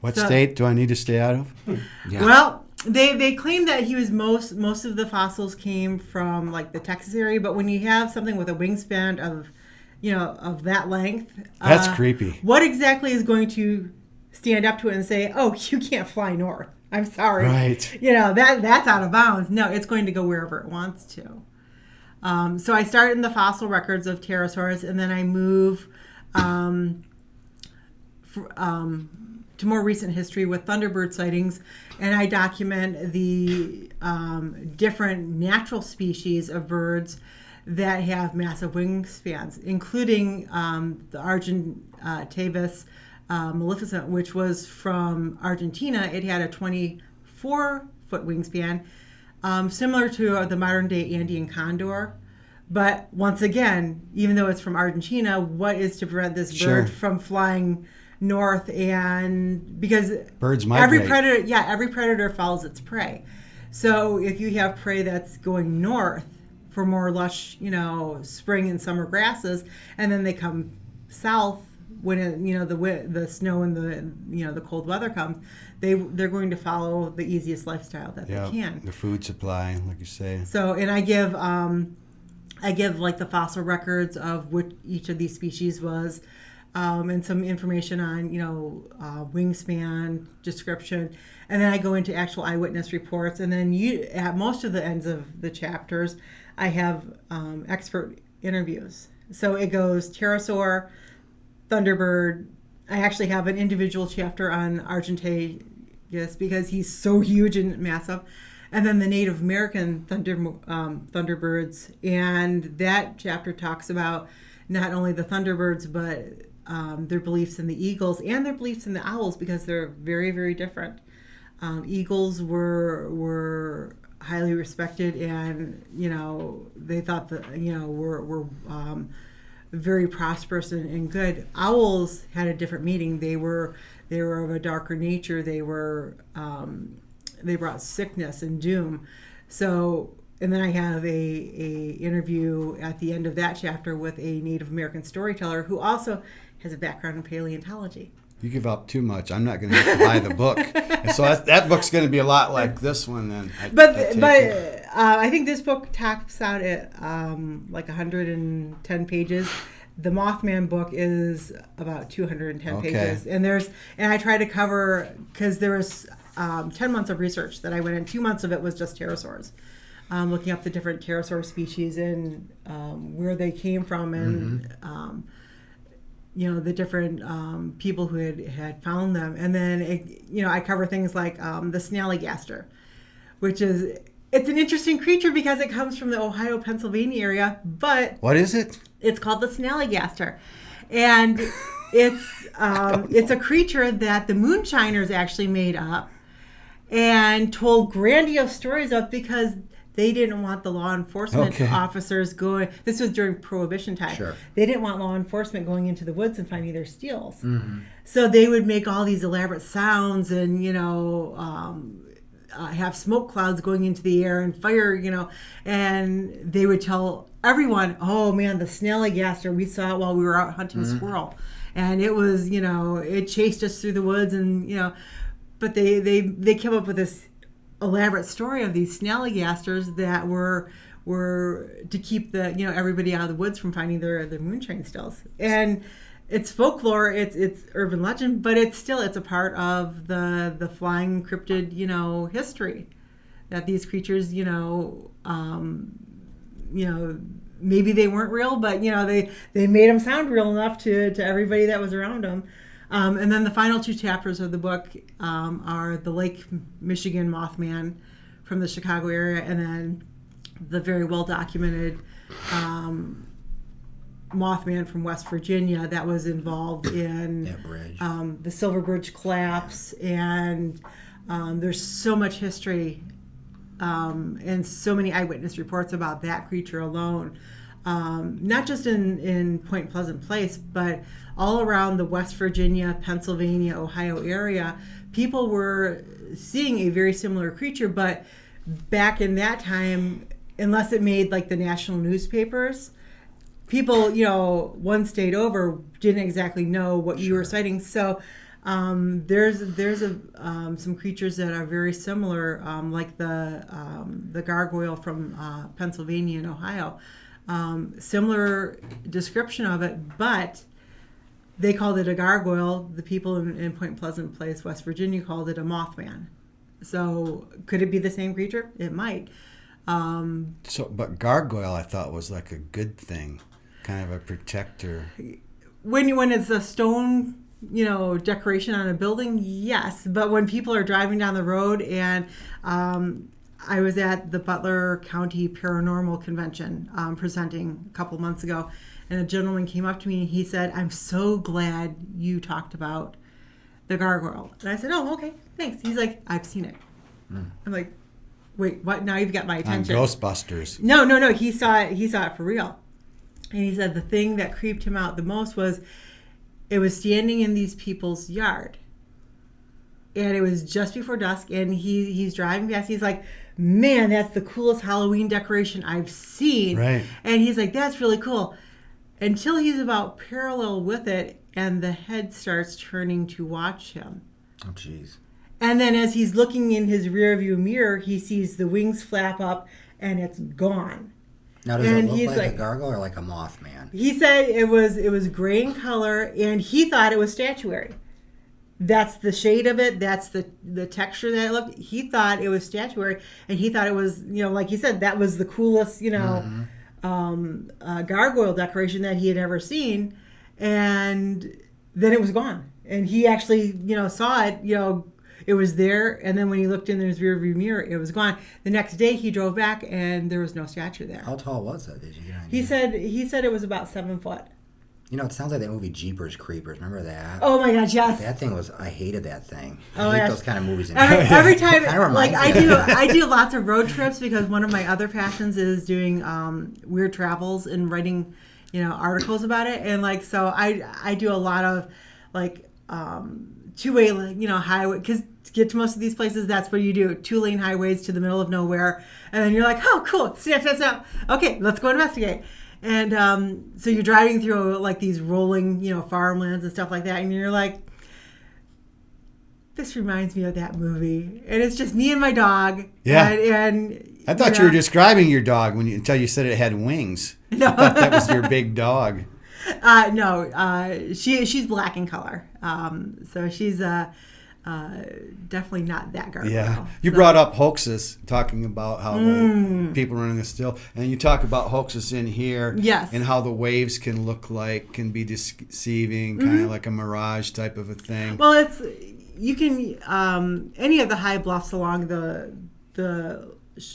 What state do I need to stay out of? Yeah. Well, they claim that he was most of the fossils came from like the Texas area, but when you have something with a wingspan of of that length. That's creepy. What exactly is going to stand up to it and say, oh, you can't fly north? I'm sorry. Right. That's out of bounds. No, it's going to go wherever it wants to. So I start in the fossil records of pterosaurs, and then I move to more recent history with thunderbird sightings, and I document the different natural species of birds that have massive wingspans, including the Argentavis maleficent, which was from Argentina. It had a 24-foot wingspan, similar to the modern-day Andean condor. But once again, even though it's from Argentina, what is to prevent this bird from flying north? And because birds migrate. every predator follows its prey. So if you have prey that's going north for more lush, spring and summer grasses, and then they come south when the snow and the cold weather comes, they're going to follow the easiest lifestyle that they can. The food supply, like you say. So, and I give like the fossil records of what each of these species was, and some information on wingspan description, and then I go into actual eyewitness reports, and then at most of the ends of the chapters, I have expert interviews. So it goes pterosaur, thunderbird. I actually have an individual chapter on Argentavis because he's so huge and massive. And then the Native American thunderbirds. And that chapter talks about not only the thunderbirds, but their beliefs in the eagles and their beliefs in the owls, because they're very, very different. Eagles were highly respected, and they thought that were very prosperous and good. Owls had a different meaning. They were of a darker nature. They brought sickness and doom. So, and then I have a interview at the end of that chapter with a Native American storyteller who also has a background in paleontology. You give up too much. I'm not going to have to buy the book. And so that book's going to be a lot like this one then. I think this book tops out at like 110 pages. The Mothman book is about 210 pages. And I try to cover, because there was 10 months of research that I went in. 2 months of it was just pterosaurs. Looking up the different pterosaur species and where they came from, and the different people who had found them. And then I cover things like the snallygaster, which it's an interesting creature because it comes from the Ohio, Pennsylvania area. But what is it? It's called the snallygaster, and it's a creature that the moonshiners actually made up and told grandiose stories of, because they didn't want the law enforcement officers going. This was during Prohibition time. Sure. They didn't want law enforcement going into the woods and finding their steals. Mm-hmm. So they would make all these elaborate sounds and, have smoke clouds going into the air and fire, and they would tell everyone, oh man, the snallygaster, we saw it while we were out hunting squirrel. And it was, it chased us through the woods, and, but they came up with this elaborate story of these snallygasters that were to keep the everybody out of the woods from finding their moonshine stills. And it's folklore, it's urban legend, but it's a part of the flying cryptid history, that these creatures maybe they weren't real, but they made them sound real enough to everybody that was around them. And then the final two chapters of the book are the Lake Michigan Mothman from the Chicago area, and then the very well documented Mothman from West Virginia that was involved in the Silver Bridge collapse. And there's so much history and so many eyewitness reports about that creature alone. Not just in Point Pleasant Place, but all around the West Virginia, Pennsylvania, Ohio area, people were seeing a very similar creature. But back in that time, unless it made like the national newspapers, people, one state over didn't exactly know what you were citing. So there's some creatures that are very similar, like the gargoyle from Pennsylvania and Ohio. similar description of it, but they called it a gargoyle. The people in Point Pleasant Place, West Virginia, called it a Mothman. So could it be the same creature? It might. But gargoyle, I thought, was like a good thing, kind of a protector. When it's a stone, decoration on a building, yes. But when people are driving down the road, and I was at the Butler County Paranormal Convention presenting a couple months ago, and a gentleman came up to me and he said, "I'm so glad you talked about the gargoyle." And I said, "Oh, okay, thanks." He's like, "I've seen it." I'm like, "Wait, what? Now you've got my attention." On Ghostbusters. No. He saw it for real. And he said the thing that creeped him out the most was it was standing in these people's yard. And it was just before dusk, and he's driving past. He's like, "Man, that's the coolest Halloween decoration I've seen." Right. And he's like, "That's really cool." Until he's about parallel with it, and the head starts turning to watch him. Oh, jeez. And then as he's looking in his rearview mirror, he sees the wings flap up, and it's gone. Now, does it look like a gargoyle or like a Mothman? He said it was gray in color, and he thought it was statuary. That's the shade of it. That's the texture that it looked. He thought it was statuary, and he thought it was, like he said, that was the coolest, gargoyle decoration that he had ever seen. And then it was gone. And he actually, saw it, it was there. And then when he looked in his rearview mirror, it was gone. The next day he drove back and there was no statue there. How tall was it? Did you get an idea? He said it was about 7 foot. It sounds like that movie Jeepers Creepers. Remember that? Oh my gosh, yes. That thing I hated that thing. I hate those kind of movies. Every time, like I do lots of road trips because one of my other passions is doing weird travels and writing, articles about it. And so I do a lot of two-way, highway, because to get to most of these places, that's what you do, 2-lane highways to the middle of nowhere. And then you're like, "Oh, cool, snap. Okay, let's go investigate." And so you're driving through these rolling, farmlands and stuff like that. And you're like, this reminds me of that movie. And it's just me and my dog. Yeah. And I thought you were describing your dog until you said it had wings. No. I thought that was your big dog. No, she's black in color. So she's definitely not that gargoyle. Yeah. You brought up hoaxes, talking about how the people running the still, and you talk about hoaxes in here. Yes. And how the waves can be deceiving, kind of like a mirage type of a thing. Well, you can any of the high bluffs along the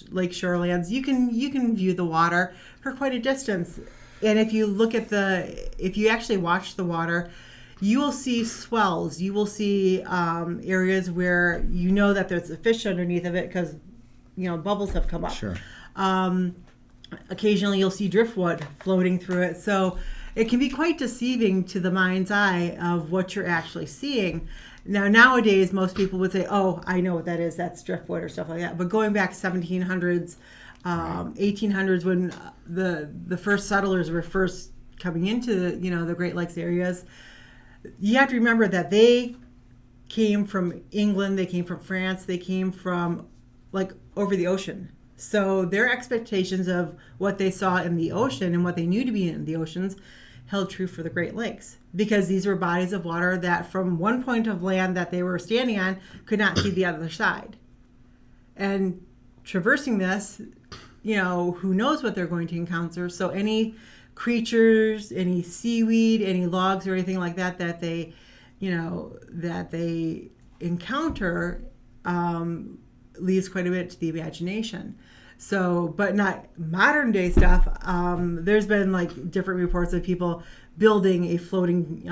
lake shorelands, you can view the water for quite a distance. And if you actually watch the water, you will see swells. You will see areas where that there's a fish underneath of it because, bubbles have come up. Sure. Occasionally you'll see driftwood floating through it. So it can be quite deceiving to the mind's eye of what you're actually seeing. Now, nowadays, most people would say, "Oh, I know what that is. That's driftwood," or stuff like that. But going back 1700s, 1800s, when the first settlers were first coming into the Great Lakes areas, you have to remember that they came from England, they came from France, they came from over the ocean. So their expectations of what they saw in the ocean and what they knew to be in the oceans held true for the Great Lakes, because these were bodies of water that from one point of land that they were standing on could not see the other side. And traversing this, who knows what they're going to encounter. So any creatures, any seaweed, any logs or anything like that they encounter leaves quite a bit to the imagination. So, but not modern day stuff. There's been different reports of people building a floating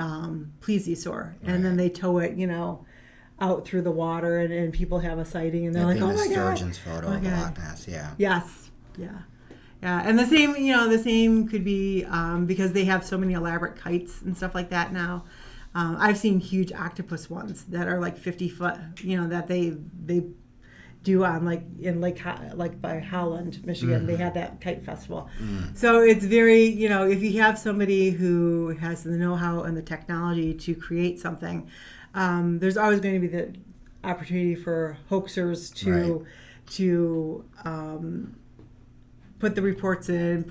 plesiosaur, and then they tow it, out through the water, and people have a sighting, and they're like, "Oh my god!" Sturgeon's photo of Loch Ness, yeah. Yes, yeah. And the same could be because they have so many elaborate kites and stuff like that now. I've seen huge octopus ones that are 50 foot, that they do on in Lake by Holland, Michigan. They had that kite festival. So it's very, if you have somebody who has the know-how and the technology to create something, there's always going to be the opportunity for hoaxers to put the reports in,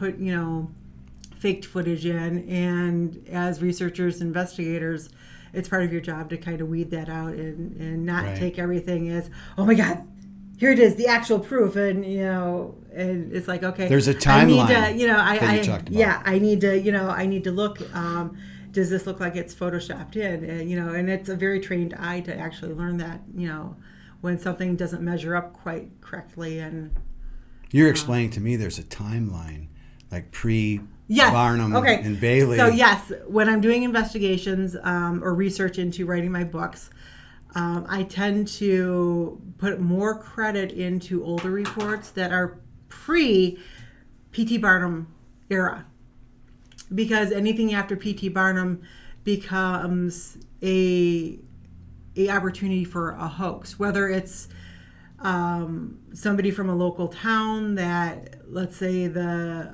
faked footage in. And as researchers, investigators, it's part of your job to kind of weed that out and not take everything as, oh my God, here it is, the actual proof. And, and it's like, okay. There's a timeline I need to look, does this look like it's photoshopped in? And it's a very trained eye to actually learn that, when something doesn't measure up quite correctly. And you're explaining to me there's a timeline, like Barnum and Bailey. So yes, when I'm doing investigations or research into writing my books, I tend to put more credit into older reports that are pre-P.T. Barnum era. Because anything after P.T. Barnum becomes a opportunity for a hoax, whether it's somebody from a local town that, let's say the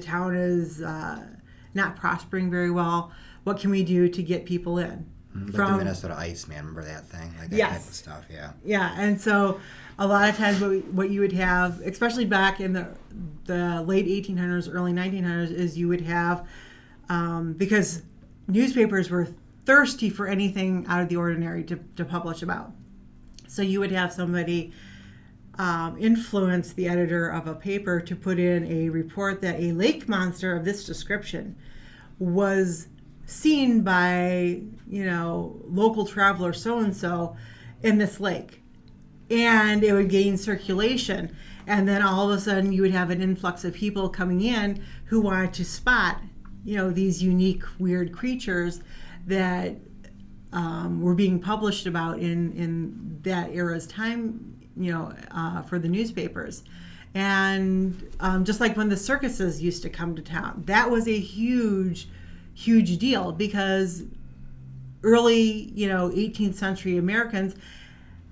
town is not prospering very well. What can we do to get people in? Like the Minnesota Iceman, remember that thing? Like that type of stuff, yeah. Yeah, and so a lot of times what you would have, especially back in the late 1800s, early 1900s, is you would have, because newspapers were thirsty for anything out of the ordinary to publish about. So you would have somebody influence the editor of a paper to put in a report that a lake monster of this description was seen by, local traveler so-and-so in this lake. And it would gain circulation. And then all of a sudden you would have an influx of people coming in who wanted to spot, these unique, weird creatures that were being published about in that era's time, for the newspapers. And just like when the circuses used to come to town, that was a huge deal, because early, 18th century Americans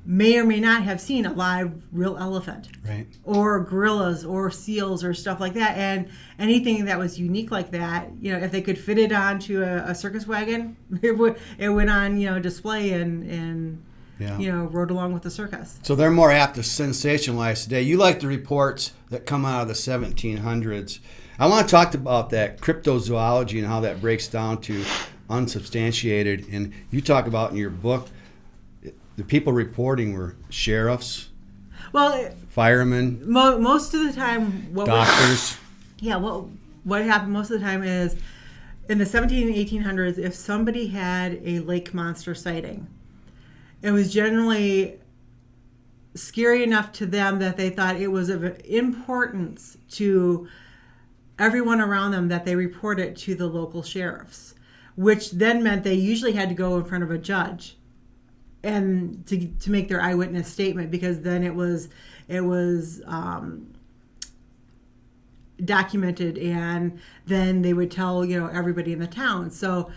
may or may not have seen a live real elephant, right, or gorillas or seals or stuff like that. And anything that was unique like that, if they could fit it onto a circus wagon, it went on, display and rode along with the circus. So they're more apt to sensationalize today. You like the reports that come out of the 1700s. I want to talk about that cryptozoology and how that breaks down to unsubstantiated. And you talk about in your book, the people reporting were sheriffs, firemen, most of the time, doctors. What happened most of the time is in the 1700s and 1800s, if somebody had a lake monster sighting, it was generally scary enough to them that they thought it was of importance to everyone around them that they report it to the local sheriffs, which then meant they usually had to go in front of a judge and to make their eyewitness statement, because then it was documented, and then they would tell everybody in the town. So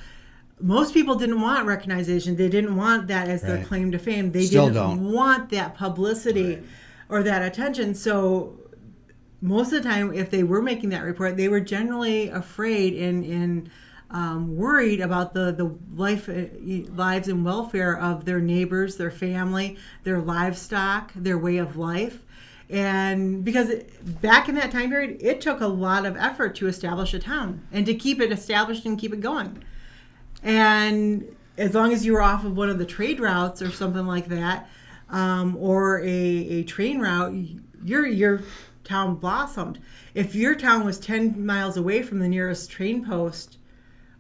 most people didn't want recognition. They didn't want that as their claim to fame. They didn't want that publicity or that attention. So most of the time, if they were making that report, they were generally afraid and worried about the lives and welfare of their neighbors, their family, their livestock, their way of life. And because back in that time period, it took a lot of effort to establish a town and to keep it established and keep it going. And as long as you were off of one of the trade routes or something like that, or a train route, your town blossomed. If your town was 10 miles away from the nearest train post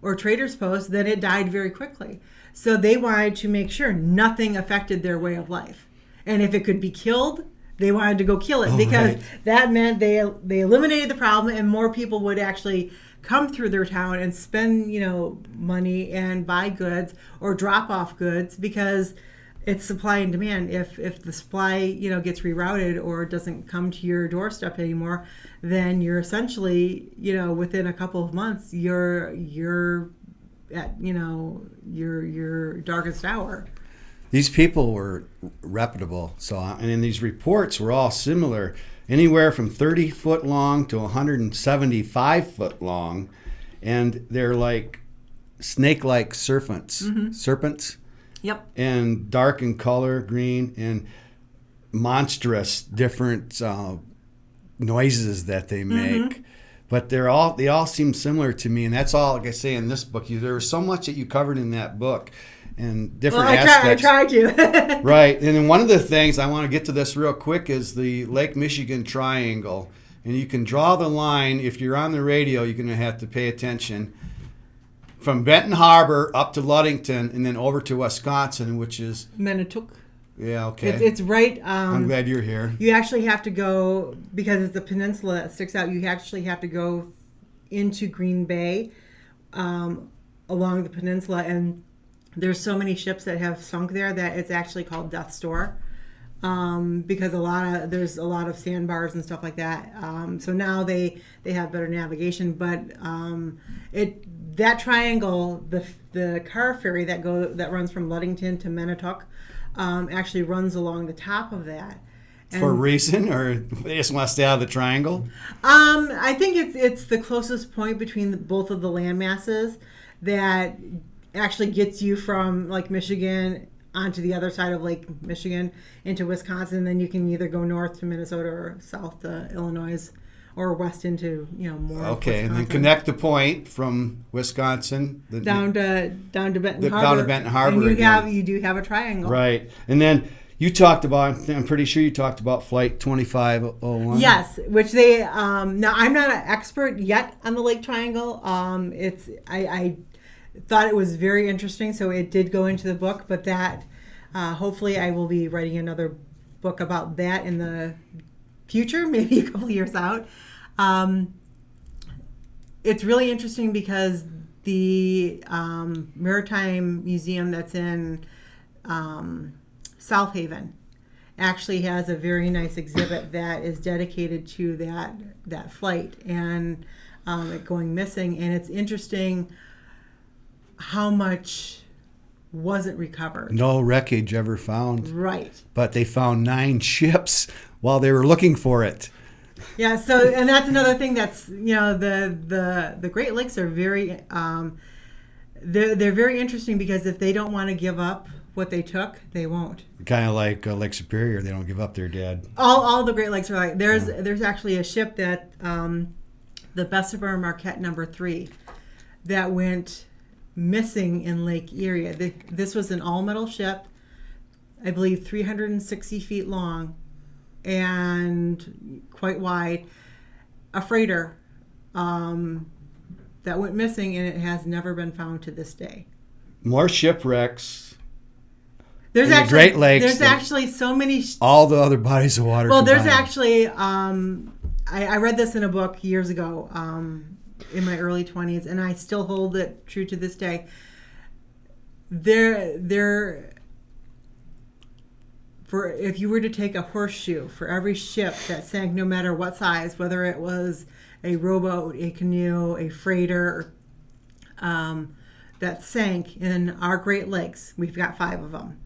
or trader's post, then it died very quickly. So they wanted to make sure nothing affected their way of life. And if it could be killed, they wanted to go kill it, because that meant they eliminated the problem, and more people would actually come through their town and spend, money and buy goods or drop off goods, because it's supply and demand. If the supply, gets rerouted or doesn't come to your doorstep anymore, then you're essentially, within a couple of months, you're at, your darkest hour. These people were reputable. So, and these reports were all similar, anywhere from 30 foot long to 175 foot long. And they're like snake-like serpents. Yep. And dark in color, green, and monstrous different noises that they make. But they all seem similar to me, and that's all. Like I say in this book, there was so much that you covered in that book, and different aspects. I tried to. Right, and then one of the things I want to get to this real quick is the Lake Michigan Triangle, and you can draw the line. If you're on the radio, you're going to have to pay attention. From Benton Harbor up to Ludington, and then over to Wisconsin, which is Manitouk. Yeah, okay. It's right. I'm glad you're here. You actually have to go, because it's the peninsula that sticks out, you actually have to go into Green Bay along the peninsula. And there's so many ships that have sunk there that it's actually called Death's Door, because there's a lot of sandbars and stuff like that. So now they have better navigation. But that triangle, the car ferry that runs from Ludington to Manitouk, actually runs along the top of that. And for a reason, or they just want to stay out of the triangle? I think it's the closest point between both of the land masses that actually gets you from Lake Michigan onto the other side of Lake Michigan into Wisconsin. And then you can either go north to Minnesota or south to Illinois, or west into more. Okay, Wisconsin. and then connect the point from Wisconsin down to Benton Harbor. Down to Benton Harbor. And you do have a triangle. Right, and then you talked about. I'm pretty sure you talked about Flight 2501. Yes, which they. Now I'm not an expert yet on the Lake Triangle. I thought it was very interesting, so it did go into the book. But that, hopefully, I will be writing another book about that in the future, maybe a couple years out. It's really interesting because the Maritime Museum that's in South Haven actually has a very nice exhibit that is dedicated to that flight and it going missing. And it's interesting how much wasn't recovered. No wreckage ever found. Right. But they found 9 ships while they were looking for it. Yeah, so and that's another thing that's the Great Lakes are very they're very interesting, because if they don't want to give up what they took, they won't. Kind of like Lake Superior, they don't give up their dead. All the Great Lakes are like there's actually a ship that the Bessemer Marquette number 3 that went missing in Lake Erie. This was an all-metal ship, I believe 360 feet long and quite wide, a freighter that went missing, and it has never been found to this day. More shipwrecks. There's in actually the Great Lakes. There's actually so many. All the other bodies of water. Well, combined. there's actually. I read this in a book years ago, in my early 20s, and I still hold it true to this day. For if you were to take a horseshoe for every ship that sank, no matter what size, whether it was a rowboat, a canoe, a freighter, that sank in our Great Lakes, we've got 5 of them,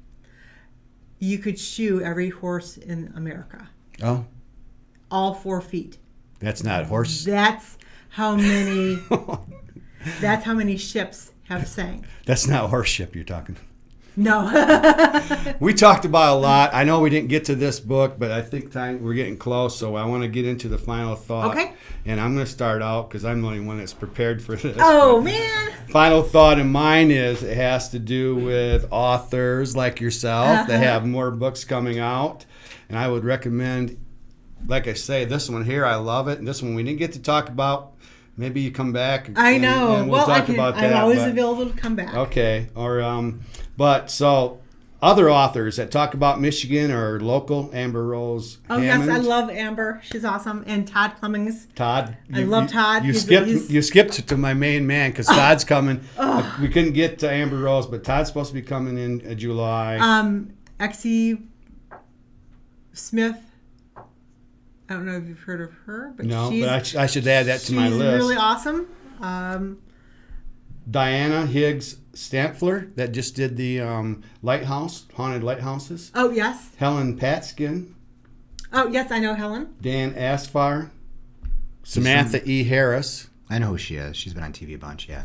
you could shoe every horse in America. Oh. All 4 feet. That's not horse. That's how many. That's how many ships have sank. That's not horse ship you're talking. No. We talked about a lot. I know we didn't get to this book, but I think we're getting close, so I want to get into the final thought. Okay. And I'm going to start out because I'm the only one that's prepared for this. Oh, man. Final thought of mine is it has to do with authors like yourself that have more books coming out. And I would recommend, like I say, this one here, I love it. And this one we didn't get to talk about. Maybe you come back. I know. And we'll talk about that. I'm always available to come back. Okay. Or, but so other authors that talk about Michigan or local, Amber Rose Oh, Hammond. yes. I love Amber. She's awesome. And Todd Clemmings. Todd. I love Todd. You skipped to my main man because Todd's coming. We couldn't get to Amber Rose, but Todd's supposed to be coming in July. Exie Smith. I don't know if you've heard of her, but no, but I should add that to my list. She's really awesome. Diana Higgs Stampfler that just did the haunted lighthouses. Oh, yes. Helen Patskin. Oh, yes, I know Helen. Dan Asfar. Samantha E. Harris. I know who she is. She's been on TV a bunch, yeah.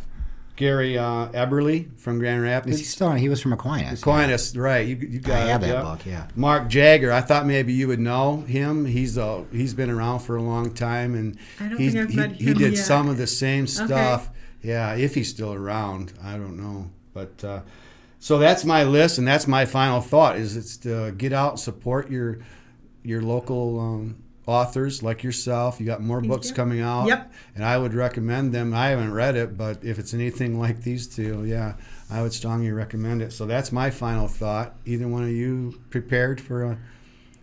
Gary Eberly from Grand Rapids. He was from Aquinas. Aquinas, right? You got I have it, that book. Yeah. Mark Jagger. I thought maybe you would know him. He's been around for a long time, and I don't think I've met him he did yet. some of the same stuff. Okay. Yeah, if he's still around, I don't know. But so that's my list, and that's my final thought: is it's to get out and support your local authors like yourself. You got more books coming out. Yep. And I would recommend them. I haven't read it, but if it's anything like these two, yeah, I would strongly recommend it. So that's my final thought. Either one of you prepared for a...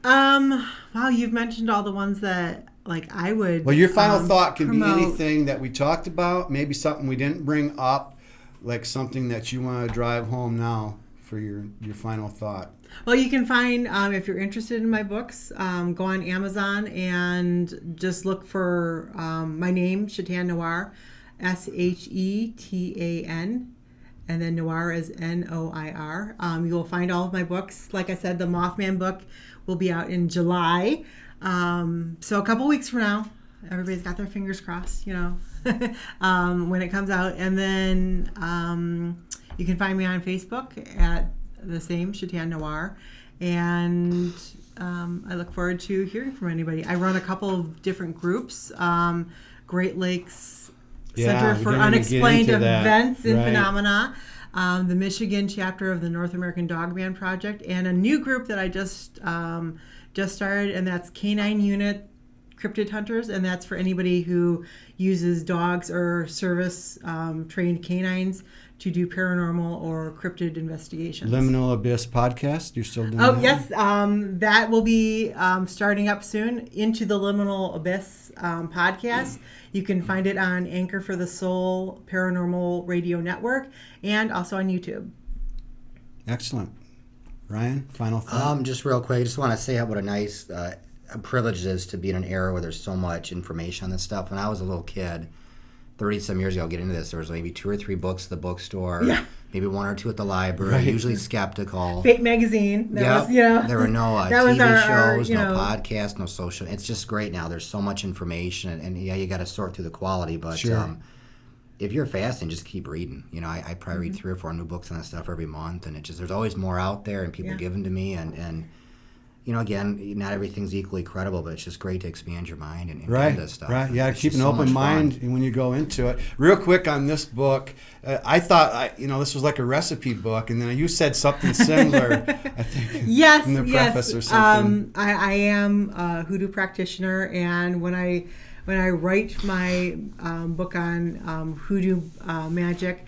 Wow, you've mentioned all the ones that I would... Well, your final thought can promote. be anything that we talked about, maybe something we didn't bring up, like something that you want to drive home now for your final thought. Well, you can find, if you're interested in my books, go on Amazon and just look for my name, Shetan Noir, Shetan, and then Noir is Noir. You will find all of my books. Like I said, the Mothman book will be out in July. So a couple weeks from now, everybody's got their fingers crossed, when it comes out. And then you can find me on Facebook at the same Shetan Noir, and I look forward to hearing from anybody. I run a couple of different groups, Great Lakes Center for Unexplained Events and Phenomena, the Michigan chapter of the North American Dog Man Project, and a new group that I just started, and that's Canine Unit Cryptid Hunters, and that's for anybody who uses dogs or service trained canines to do paranormal or cryptid investigations. Liminal Abyss podcast, you're still doing that? that? Yes, that will be starting up soon, Into the Liminal Abyss podcast. You can find it on Anchor for the Soul Paranormal Radio Network and also on YouTube. Excellent. Ryan, final thought? Just real quick, I just want to say what a nice a privilege it is to be in an era where there's so much information on this stuff. When I was a little kid, 30-some years ago, get into this, there was maybe 2 or 3 books at the bookstore, maybe 1 or 2 at the library, usually skeptical. Fate magazine. That was, There were no TV shows, no podcasts, no social. It's just great now. There's so much information, and you got to sort through the quality. But if you're fasting, just keep reading. I probably read 3 or 4 new books on this stuff every month, and there's always more out there, and people give them to me, and again, not everything's equally credible, but it's just great to expand your mind and get into stuff. Right, yeah, it's keep an open mind when you go into it. Real quick on this book, I thought, this was like a recipe book, and then you said something similar, I think, in the preface or something. I am a hoodoo practitioner, and when I write my book on hoodoo magic,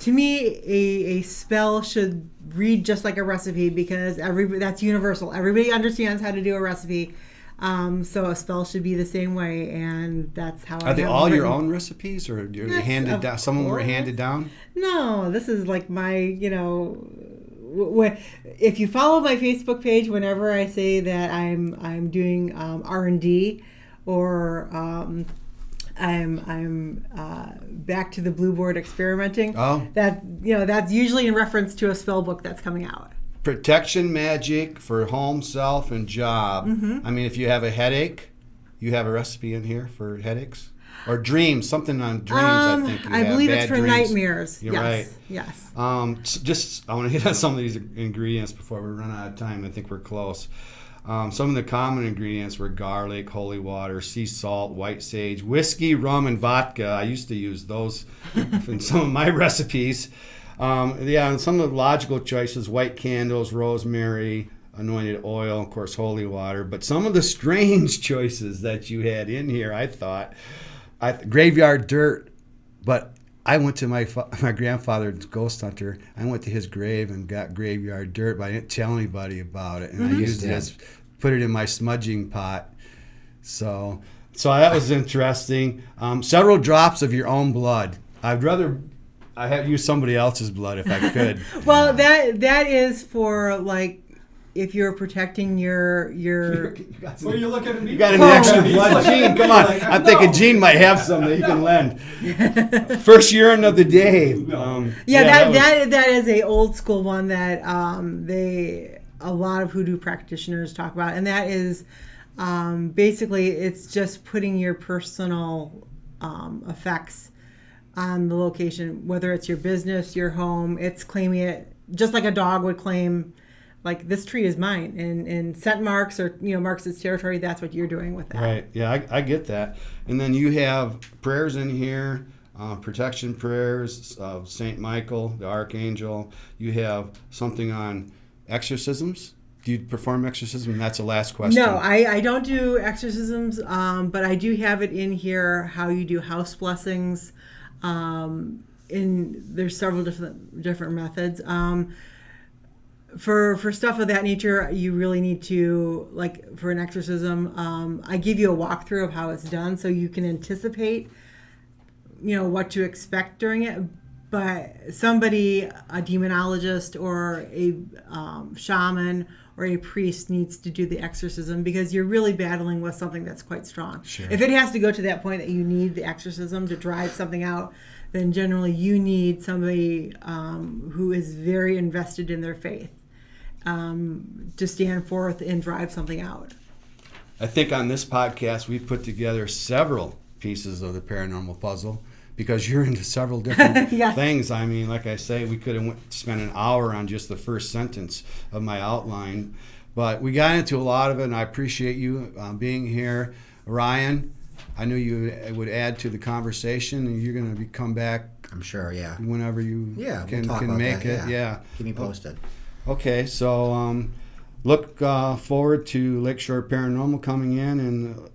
to me, a spell should read just like a recipe because that's universal. Everybody understands how to do a recipe. So a spell should be the same way, and that's how I Are they all your own recipes, or are they handed down? Some of them were handed down? No, this is like my, if you follow my Facebook page, whenever I say that I'm doing R&D or I'm back to the blue board experimenting. Oh. That's usually in reference to a spell book that's coming out. Protection magic for home, self, and job. Mm-hmm. I mean, if you have a headache, you have a recipe in here for headaches? Or dreams, something on dreams, I think. I believe it's for dreams. nightmares. You're yes. right. Yes. I want to hit on some of these ingredients before we run out of time. I think we're close. Some of the common ingredients were garlic, holy water, sea salt, white sage, whiskey, rum, and vodka. I used to use those in some of my recipes. And some of the logical choices, white candles, rosemary, anointed oil, of course, holy water. But some of the strange choices that you had in here, I thought, graveyard dirt. But I went to my grandfather's ghost hunter. I went to his grave and got graveyard dirt, but I didn't tell anybody about it. And I used it put it in my smudging pot. So that was interesting. Several drops of your own blood. I had used somebody else's blood if I could. Well, that is for like if you're protecting your. What are you looking at me? You got any extra blood, Gene? Come on, I'm thinking Gene might have some that you can lend. First urine of the day. That is a old school one that a lot of hoodoo practitioners talk about, and that is basically it's just putting your personal effects on the location, whether it's your business, your home. It's claiming it just like a dog would claim, like, this tree is mine, and scent marks or marks its territory. That's what you're doing with that. Right. Yeah, I get that. And then you have prayers in here, protection prayers of Saint Michael, the Archangel. You have something on exorcisms. Do you perform exorcism? And that's the last question. No, I don't do exorcisms, but I do have it in here how you do house blessings. There's several different methods. For stuff of that nature, you really need to, like, for an exorcism, I give you a walkthrough of how it's done so you can anticipate, what to expect during it. But somebody, a demonologist or a shaman or a priest, needs to do the exorcism because you're really battling with something that's quite strong. Sure. If it has to go to that point that you need the exorcism to drive something out, then generally you need somebody who is very invested in their faith to stand forth and drive something out. I think on this podcast we've put together several pieces of the paranormal puzzle because you're into several different Yes. things. I mean, like I say, we could have spent an hour on just the first sentence of my outline, but we got into a lot of it, and I appreciate you being here. Ryan, I knew you would add to the conversation, and you're going to come back. I'm sure, yeah. Whenever you we'll can talk about make that, it. Yeah. Keep me posted. Okay, so look forward to Lakeshore Paranormal coming in and a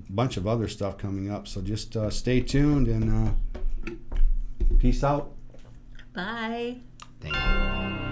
bunch of other stuff coming up. So just stay tuned and peace out. Bye. Thank you.